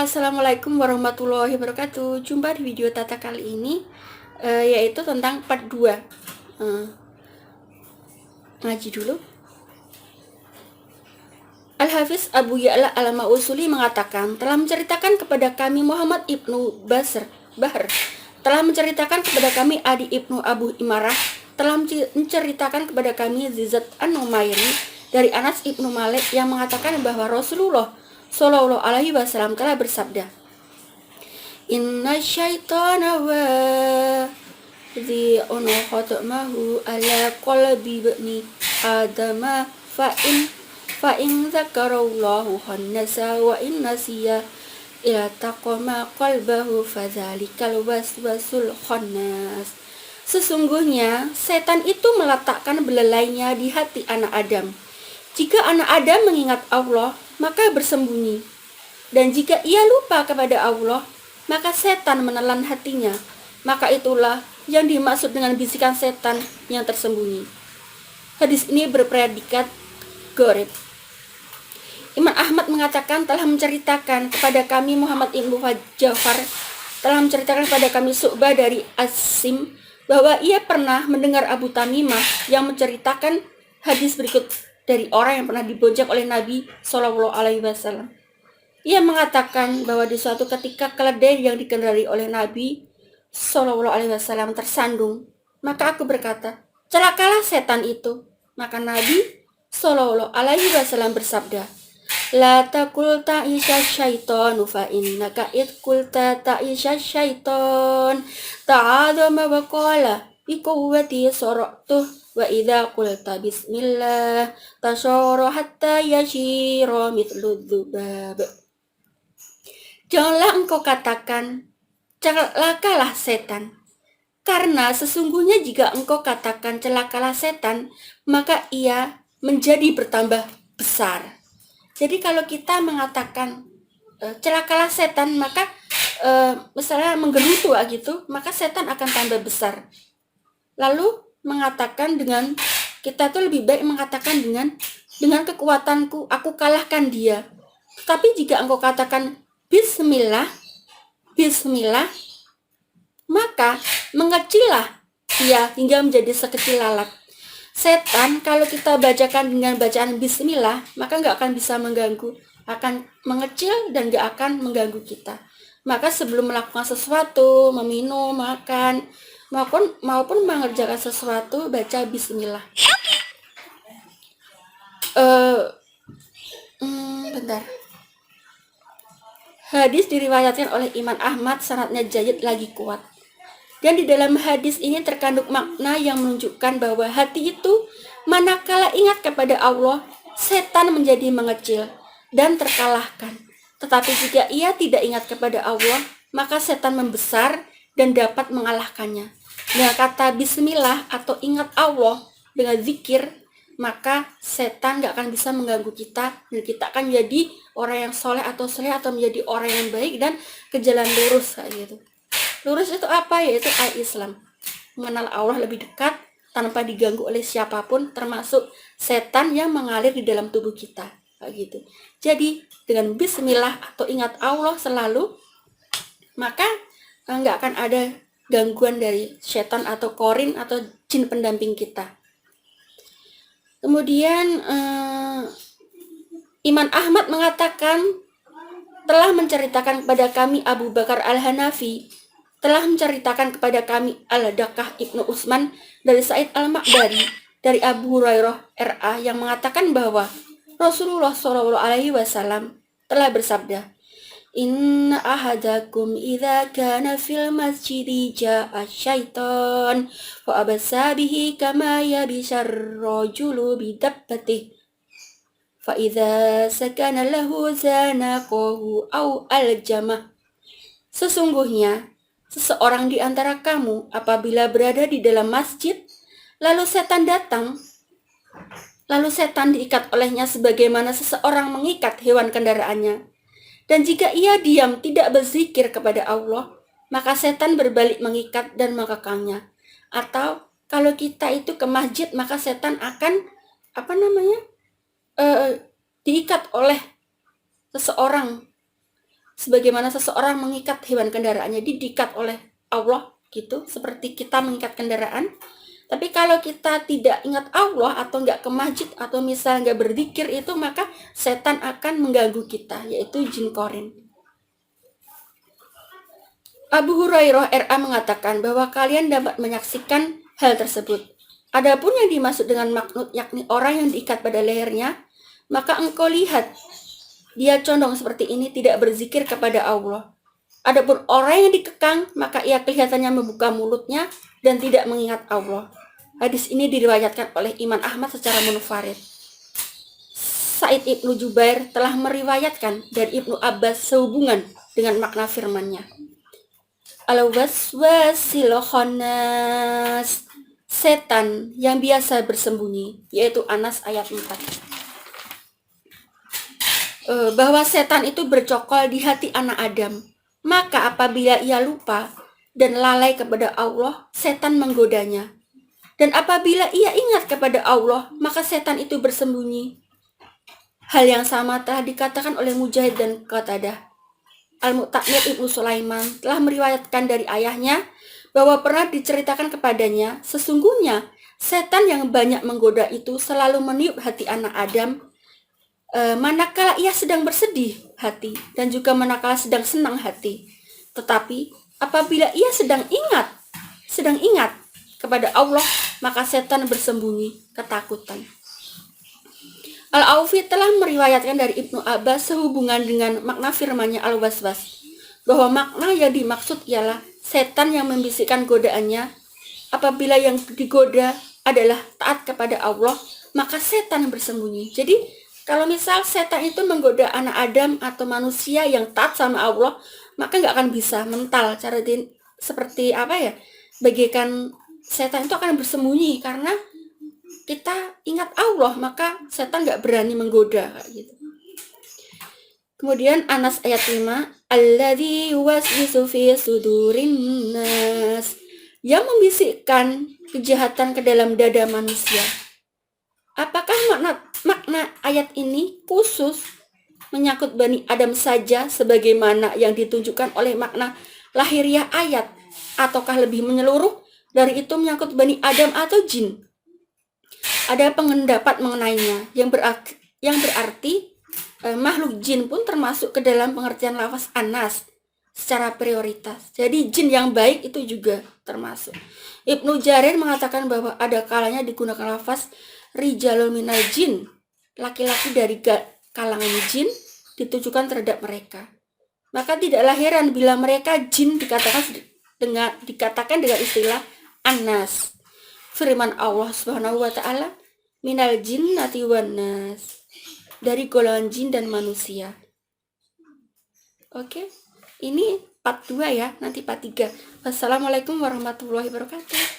Assalamualaikum warahmatullahi wabarakatuh. Jumpa di video Tata kali ini yaitu tentang part 2. Ngaji dulu. Al-Hafiz Abu Ya'la Al-Ma'usuli mengatakan, telah menceritakan kepada kami Muhammad ibnu Bahr, telah menceritakan kepada kami Adi ibnu Abu Imarah, telah menceritakan kepada kami Zizat An-Numairi dari Anas ibnu Malik yang mengatakan bahwa Rasulullah Shallallahu Alaihi Wasallam telah bersabda, Inna syaitana wa zi'unu khatamahu ala qalbi bani adama fa'in zakarallahu khannasa wa in nasiya ila taqama qalbahu fadzalikal waswasul khannas. Sesungguhnya setan itu meletakkan belalainya di hati anak Adam. Jika anak Adam mengingat Allah, maka bersembunyi. Dan jika ia lupa kepada Allah, maka setan menelan hatinya. Maka itulah yang dimaksud dengan bisikan setan yang tersembunyi. Hadis ini berpredikat gharib. Imam Ahmad mengatakan telah menceritakan kepada kami Muhammad ibnu Ja'far, telah menceritakan kepada kami Syu'bah dari Asim, bahwa ia pernah mendengar Abu Tamimah yang menceritakan hadis berikut dari orang yang pernah dibonceng oleh Nabi Shallallahu Alaihi Wasallam. Ia mengatakan bahwa di suatu ketika keledai yang dikendarai oleh Nabi Shallallahu Alaihi Wasallam tersandung, maka aku berkata, celakalah setan itu. Maka Nabi Shallallahu Alaihi Wasallam bersabda, La taqul ta'isha syaitanu fa innaka id qulta ta'isha syaitan ta'adama wa qala bi quwwati saratuh wa idza qulta bismillah tasyara hatta yashira mithlu dzubab. Janganlah engkau katakan celakalah setan, karena sesungguhnya jika engkau katakan celakalah setan, maka ia menjadi bertambah besar. Jadi kalau kita mengatakan celakalah setan, maka misalnya menggerutu gitu, maka setan akan tambah besar. Lalu mengatakan dengan kita tuh lebih baik mengatakan dengan kekuatanku aku kalahkan dia. Tapi jika engkau katakan bismillah, maka mengecillah dia hingga menjadi sekecil lalat. Setan kalau kita bacakan dengan bacaan bismillah, maka nggak akan bisa mengganggu, akan mengecil dan nggak akan mengganggu kita. Maka sebelum melakukan sesuatu, meminum, makan, maupun mengerjakan sesuatu, baca bismillah. Bentar. Hadis diriwayatkan oleh Imam Ahmad, sanadnya jayyid lagi kuat. Dan di dalam hadis ini terkandung makna yang menunjukkan bahwa hati itu manakala ingat kepada Allah, setan menjadi mengecil dan terkalahkan. Tetapi jika ia tidak ingat kepada Allah, maka setan membesar dan dapat mengalahkannya. Dengan kata bismillah atau ingat Allah dengan zikir, maka setan gak akan bisa mengganggu kita dan kita akan menjadi orang yang soleh atau menjadi orang yang baik dan ke jalan lurus kayak gitu. Lurus itu apa? Yaitu al-Islam, mengenal Allah lebih dekat tanpa diganggu oleh siapapun, termasuk setan yang mengalir di dalam tubuh kita kayak gitu. Jadi dengan bismillah atau ingat Allah selalu, maka nggak akan ada gangguan dari setan atau korin atau jin pendamping kita. Kemudian Imam Ahmad mengatakan telah menceritakan kepada kami Abu Bakar Al-Hanafi, telah menceritakan kepada kami Al-Dakah Ibnu Utsman dari Sa'id Al-Ma'bari dari Abu Hurairah RA yang mengatakan bahwa Rasulullah Shallallahu Alaihi Wasallam telah bersabda, Inna ahadakum idza kana fil masjidi ja'a syaitan fa abasa bihi kama yabishar rajulu bidabbatihi fa idza sakana lahu zanaqahu au aljamah. Sesungguhnya seseorang di antara kamu apabila berada di dalam masjid, lalu setan datang, lalu setan diikat olehnya sebagaimana seseorang mengikat hewan kendaraannya. Dan jika ia diam tidak berzikir kepada Allah, maka setan berbalik mengikat dan mengekangnya. Atau kalau kita itu ke masjid, maka setan akan diikat oleh seseorang sebagaimana seseorang mengikat hewan kendaraannya, diikat oleh Allah gitu, seperti kita mengikat kendaraan. Tapi kalau kita tidak ingat Allah atau nggak ke masjid atau misal nggak berzikir itu, maka setan akan mengganggu kita, yaitu jin korin. Abu Hurairah RA mengatakan bahwa kalian dapat menyaksikan hal tersebut. Adapun yang dimaksud dengan maknut yakni orang yang diikat pada lehernya, maka engkau lihat dia condong seperti ini, tidak berzikir kepada Allah. Adapun orang yang dikekang, maka ia kelihatannya membuka mulutnya dan tidak mengingat Allah. Hadis ini diriwayatkan oleh Imam Ahmad secara munfarid. Sa'id Ibnu Jubair telah meriwayatkan dari Ibnu Abbas sehubungan dengan makna firman-Nya. Al-waswasil khannas, setan yang biasa bersembunyi, yaitu Anas ayat 4. Bahwa setan itu bercokol di hati anak Adam. Maka apabila ia lupa dan lalai kepada Allah, setan menggodanya. Dan apabila ia ingat kepada Allah, maka setan itu bersembunyi. Hal yang sama telah dikatakan oleh Mujahid dan Qatadah. Al-Mu'tamir Ibnu Sulaiman telah meriwayatkan dari ayahnya bahwa pernah diceritakan kepadanya, sesungguhnya setan yang banyak menggoda itu selalu meniup hati anak Adam manakala ia sedang bersedih hati dan juga manakala sedang senang hati. Tetapi apabila ia sedang ingat kepada Allah, maka setan bersembunyi ketakutan. Al-Aufi telah meriwayatkan dari Ibnu Abbas sehubungan dengan makna firman-Nya al-waswas, bahwa makna yang dimaksud ialah setan yang membisikkan godaannya. Apabila yang digoda adalah taat kepada Allah, maka setan bersembunyi. Jadi kalau misal setan itu menggoda anak Adam atau manusia yang taat sama Allah, maka nggak akan bisa mental cara seperti apa ya, bagaikan setan itu akan bersembunyi karena kita ingat Allah, maka setan nggak berani menggoda gitu. Kemudian Anas ayat 5, alladzi yuwaswisu fi sudurin nas, yang membisikkan kejahatan ke dalam dada manusia. Apakah makna ayat ini khusus menyangkut Bani Adam saja sebagaimana yang ditunjukkan oleh makna lahiriah ayat, ataukah lebih menyeluruh dari itu menyangkut Bani Adam atau jin? Ada pendapat mengenainya yang berarti makhluk jin pun termasuk ke dalam pengertian lafaz anas secara prioritas. Jadi jin yang baik itu juga termasuk. Ibnu Jarir mengatakan bahwa ada kalanya digunakan lafaz rijalul minal jin, laki-laki dari kalangan jin ditujukan terhadap mereka. Maka tidaklah heran bila mereka jin dikatakan dengan istilah anas. Firman Allah Subhanahu wa taala, minal jinnati wan nas, dari golongan jin dan manusia. Oke. Ini part 2 ya, nanti part 3. Wassalamualaikum warahmatullahi wabarakatuh.